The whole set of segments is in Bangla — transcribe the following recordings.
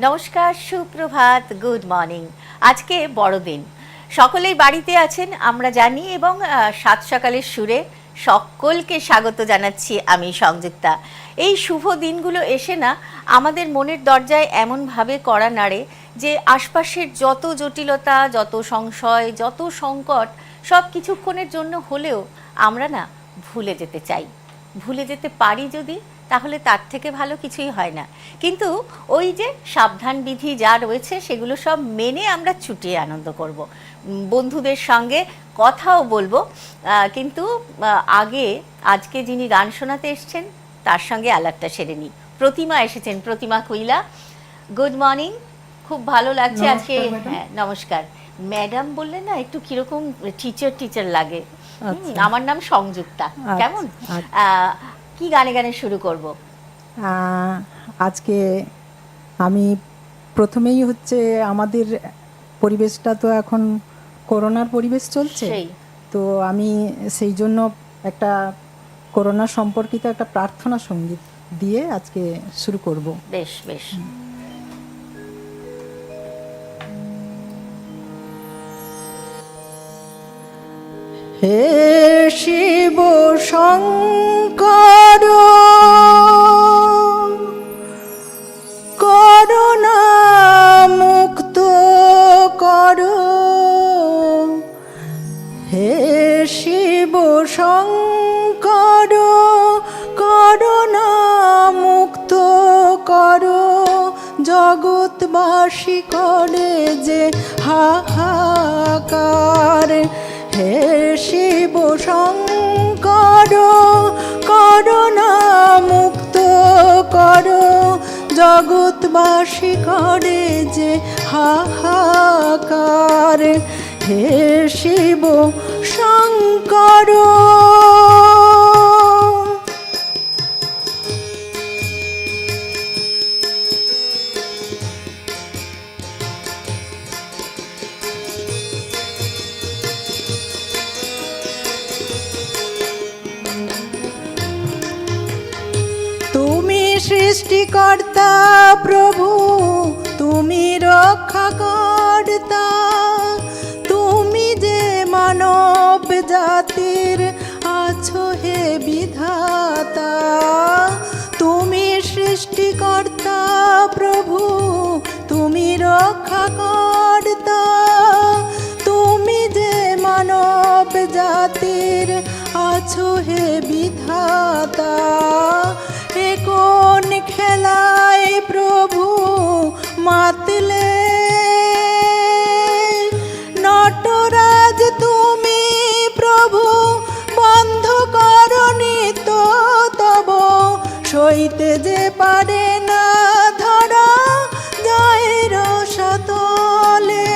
নমস্কার, সুপ্রভাত, গুড মর্নিং। আজকে বড়দিন, সকলেই বাড়িতে আছেন আমরা জানি, এবং সাত সকালের সুরে সকলকে স্বাগত জানাচ্ছি আমি সংযুক্তা। এই শুভ দিনগুলো এসে না আমাদের মনের দরজায় এমনভাবে কড়া নাড়ে যে আশপাশের যত জটিলতা, যত সংশয়, যত সংকট সব কিছুক্ষণের জন্য হলেও আমরা না ভুলে যেতে চাই। ভুলে যেতে পারি যদি, তাহলে তার থেকে ভালো কিছুই হয় না। কিন্তু ওই যে সাবধান বিধি যা রয়েছে সেগুলো সব মেনে আমরা ছুটিয়ে আনন্দ করব, বন্ধুদের সঙ্গে কথাও বলবো। কিন্তু আজকে যিনি গান শোনাতে এসছেন তার সঙ্গে আলাপটা সেরে নিই। প্রতিমা এসেছেন, প্রতিমা কুইলা। গুড মর্নিং, খুব ভালো লাগছে আজকে। হ্যাঁ, নমস্কার ম্যাডাম। বললে না একটু কিরকম টিচার লাগে। আমার নাম সংযুক্তা। কেমন? কি গানে গানে শুরু করব? আজকে আমি প্রথমেই আমাদের পরিবেশটা তো এখন করোনার পরিবেশ চলছে, তো আমি সেই জন্য একটা করোনা সম্পর্কিত একটা প্রার্থনা সঙ্গীত দিয়ে আজকে শুরু করব। বেশ বেশ। হে শিব শঙ্কর করুণা মুক্ত করো, হে শিব শঙ্কর করুণা মুক্ত করো, জগৎবাসী করে যে হাহাকার। হে শিব শঙ্কর করুণা মুক্ত করো, জগৎবাসী করে যে হাহাকার। হে শিব শঙ্কর। সৃষ্টিকর্তা প্রভু, তুমি রক্ষাকর্তা, তুমি যে মানব জাতির আছো হে বিধাতা। তুমি সৃষ্টিকর্তা প্রভু, তুমি রক্ষাকর্তা, তুমি যে মানব জাতির আছো হে বিধাতা। কোন খেলায় প্রভু মাতলে নটরাজ তুমি প্রভু, বন্ধ করনি তো তব সইতে যে পারে না ধরা যায় রসতলে।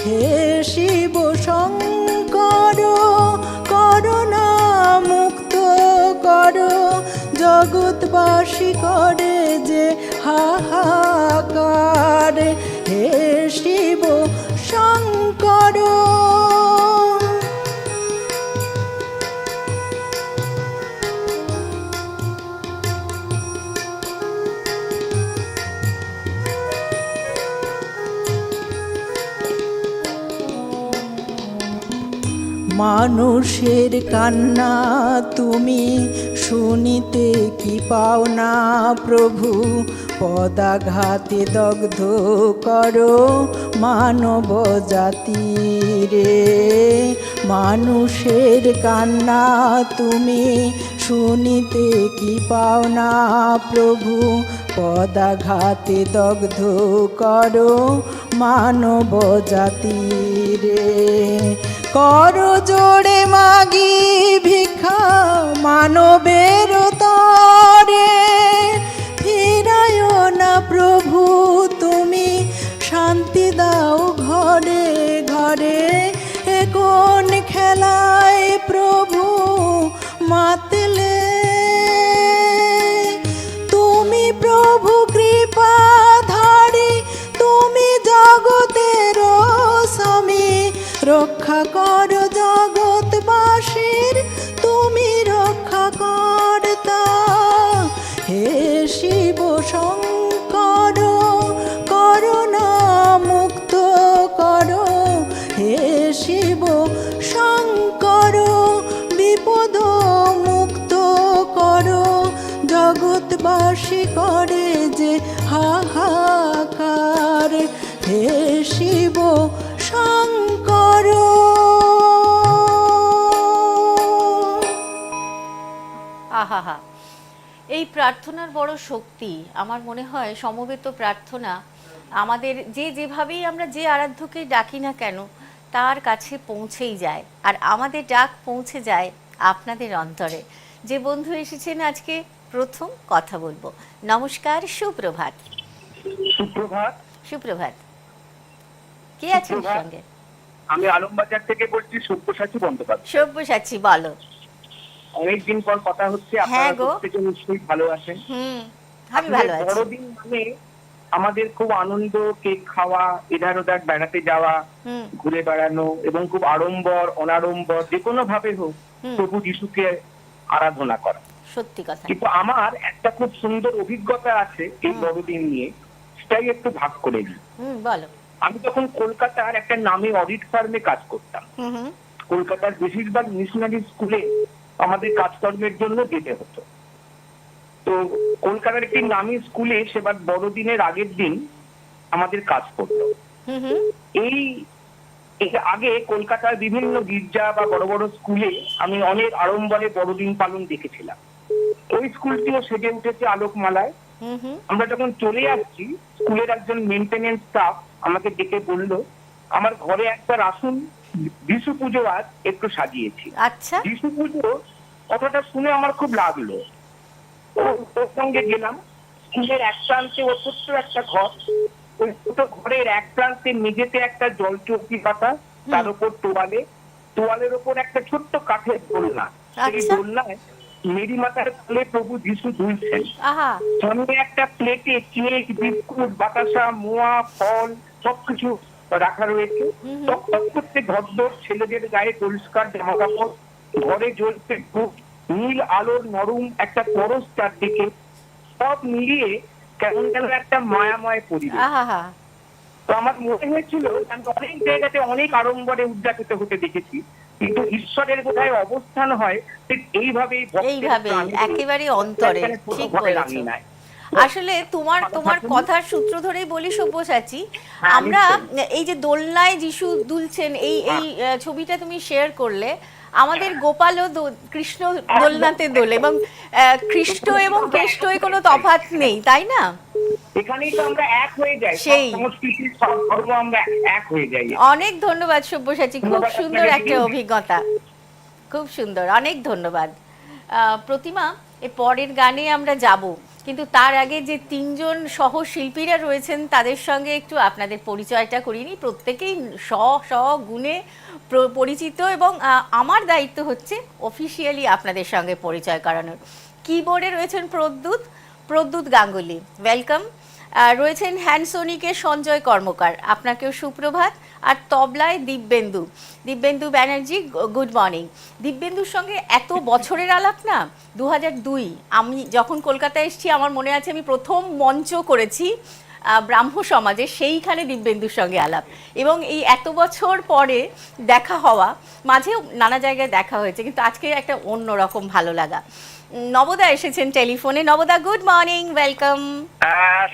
হে শিব শঙ্কর করুণা মুক্ত করো, জগৎবাসী করে যে হাহাকার। হে শিব শঙ্কর। মানুষের কান্না তুমি শুনিতে কি পাও না প্রভু, পদাঘাতে দগ্ধ করো মানব জাতি রে। মানুষের কান্না তুমি শুনিতে কি পাও না প্রভু, পদাঘাতে দগ্ধ করো মানব জাতি রে। করো জোড়ে মাগি ভিক্ষা মানবের তরে, ফিরায় না প্রভু তুমি শান্তি দাও ঘরে ঘরে। কোন খেলায় প্রভু মাতলে তুমি প্রভু কৃপাধারী, তুমি জগতের স্বামী, রক্ষা করো জগৎবাসীর তুমি রক্ষা কর্তা। হে করে যে হাহাকার, হে শিব শঙ্কর। আহা, এই প্রার্থনার বড় শক্তি। আমার মনে হয় সমবেত প্রার্থনা আমাদের যেভাবেই আমরা যে আরাধ্যকে ডাকি না কেন তার কাছে পৌঁছেই যায়, আর আমাদের ডাক পৌঁছে যায় আপনাদের অন্তরে। যে বন্ধু এসেছেন আজকে প্রথম কথা বলবো। নমস্কার, সুপ্রভাত। সুপ্রভাত। সুপ্রভাত। কে আছেন সঙ্গে? আমি আলমবাজার থেকে বলছি, সব্যসাচী বন্দ্যোপাধ্যায়। সব্যসাচী, বলো। অনেকদিন পর কথা হচ্ছে, হ্যাঁ আপনারা গো, প্রত্যেকে নিশ্চয়ই ভালো আছেন। আমি ভালো আছি। বড়দিন মানে আমাদের খুব আনন্দ, কেক খাওয়া, এধার ওধার বেড়াতে যাওয়া, ঘুরে বেড়ানো, এবং খুব আড়ম্বর অনাড়ম্বর যে কোনো ভাবে হোক প্রভু যিশুকে আরাধনা করা। সত্যি কথা। কিন্তু আমার একটা খুব সুন্দর অভিজ্ঞতা আছে এই বড়দিন নিয়ে, সেটাই একটু ভাগ করে নিই। বলো। আমি তখন কলকাতার একটা নামী অডিট ফার্মে কাজ করতাম। কলকাতার বেশিরভাগ মিশনারি স্কুলে আমাদের কাজকর্মের জন্য যেতে হতো। তো কলকাতার একটি নামী স্কুলে সেবার বড়দিনের আগের দিন আমাদের কাজ করতো। এই আগে কলকাতার বিভিন্ন গির্জা বা বড় বড় স্কুলে আমি অনেক আড়ম্বরে বড়দিন পালন দেখেছিলাম। ওই স্কুলটিও সেজে উঠেছে আলোকমালায়। আমরা যখন চলে আসছি, স্কুলের একজন মেইনটেনেন্স স্টাফ আমাকে ডেকে বলল, আমার ঘরে একবার আসুন, যিশু পুজো আজ একটু সাজিয়েছি। আচ্ছা। যিশু পুজো কথাটা শুনে আমার খুব লাগলো। ওর সঙ্গে গেলাম। স্কুলের এক প্রান্তে ও ছোট্ট একটা ঘর, ওই ছোট ঘরের এক প্রান্তে মেঝেতে একটা জল চৌকি পাতা, তার উপর তোয়ালের উপর একটা ছোট্ট কাঠের দোলনা। সেই দোলনায় মেরি মাতার কোলে প্রভু যিশু দুলছেন। সঙ্গে একটা প্লেটে কেক, বিস্কুট, বাতাসা, মোয়া, ফল সবকিছু রাখা রয়েছে। প্রত্যেক ভদ্র ছেলেদের গায়ে পরিষ্কার জামা কাপড়, ঘরে জ্বলছে ধূপ, নীল আলোর নরম একটা পরশ চারদিকে, সব মিলিয়ে কেমন যেন একটা মায়াময় পরিবেশ। তো আমার মনে হয়েছিল আমি অনেক জায়গাতে অনেক আড়ম্বরে উদযাপিত হতে দেখেছি, কিন্তু ঈশ্বরের বোধহয় অবস্থান হয় ঠিক এইভাবেই একেবারে অন্তরে। ঠিক বলেছো। আসলে তোমার কথার সূত্র ধরেই বলি সব্যসাচী, আমরা এই যে দোলনায় যিশু দুলছেন এই ছবিটা তুমি শেয়ার করলে, আমাদের গোপালও কৃষ্ণ দোলনাতে দোলে, এবং খ্রিস্ট এবং কেষ্টয় কোনো তফাৎ নেই, তাই না? এখানেই তো আমরা এক হয়ে যাই, সেই সংস্কৃতির সব ধর্ম আমরা এক হয়ে যাই। অনেক ধন্যবাদ সব্যসাচী, খুব সুন্দর একটা অভিজ্ঞতা, খুব সুন্দর, অনেক ধন্যবাদ। প্রতিমা, এর পরের গানে আমরা যাব, কিন্তু তার আগে যে তিনজন সহশিল্পীরা রয়েছেন তাদের সঙ্গে একটু আপনাদের পরিচয়টা করিনি। প্রত্যেকেই স্ব গুণে পরিচিত, এবং আমার দায়িত্ব হচ্ছে অফিসিয়ালি আপনাদের সঙ্গে পরিচয় করানোর। কিবোর্ডে রয়েছেন প্রদ্যুৎ গাঙ্গুলি, ওয়েলকাম। রয়েছেন হ্যান্ডসোনিকে সঞ্জয় কর্মকার, আপনাকেও সুপ্রভাত। আর তবলায় দিব্যেন্দু ব্যানার্জি, গুড মর্নিং। দিব্যেন্দুর সঙ্গে এত বছরের আলাপ না, 2002 আমি যখন কলকাতায় এসেছি, আমার মনে আছে আমি প্রথম মঞ্চ করেছি ব্রাহ্ম সমাজে, সেইখানে দিব্যেন্দুর সঙ্গে আলাপ, এবং এই এত বছর পরে দেখা হওয়া, মাঝেও নানা জায়গায় দেখা হয়েছে, কিন্তু আজকে একটা অন্যরকম ভালো লাগা। নবদা এসেছেন টেলিফোনে। নবদা, গুড মর্নিং, ওয়েলকাম।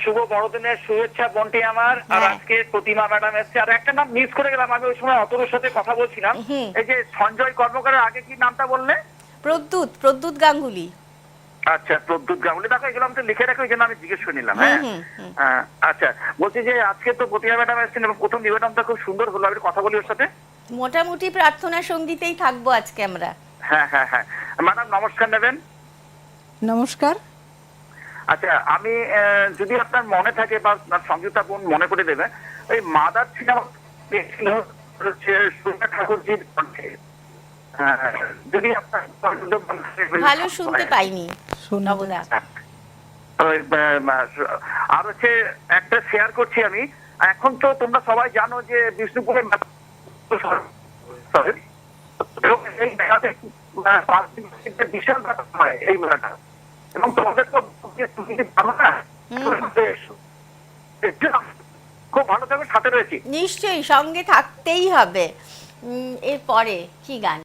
শুভ বড়দিনের শুভেচ্ছা বন্টি আমার। আর আজকে প্রতিমা ম্যাডাম এসেছে, আর একটা নাম মিস করে গেলাম, আমি ওই সময় অতনুর সাথে কথা বলছিলাম। এই যে সঞ্জয় কর্মকারের আগে কি নামটা বললে? প্রদ্যুৎ গাঙ্গুলি। আচ্ছা, প্রদ্যুৎ গাঙ্গুলি। দেখো এগুলো আমি তো লিখে রাখো, এই জন্য আমি জিজ্ঞেস করে নিলাম। হ্যাঁ, আচ্ছা, বলছি যে আজকে তো প্রতিমা ম্যাডাম এসেছেন, এবং প্রথম নিবেদনটা খুব সুন্দর হলো। আমি কথা বলি ওর সাথে। মোটামুটি প্রার্থনা সঙ্গীতেই থাকবো আজকে আমরা। হ্যাঁ, ম্যাডাম নমস্কার নেবেন। নমস্কার। আচ্ছা, আমি যদি আপনার মনে থাকে বা সংযুক্তা বোন মনে করে দেবে, ওই মাদার সিনেমা সুরমা ঠাকুরজির কণ্ঠে, যদি আপনার ভালো শুনতে পাইনি নবদা। আর হচ্ছে একটা শেয়ার করছি আমি। এখন তো তোমরা সবাই জানো যে বিষ্ণুপুরে বিশাল ব্যাপার হয় এই মেলাটা, এবং তোমাদের তো খুব ভালো থাকবে, সাথে রয়েছি। নিশ্চয়ই, সঙ্গে থাকতেই হবে। এরপরে কি গান?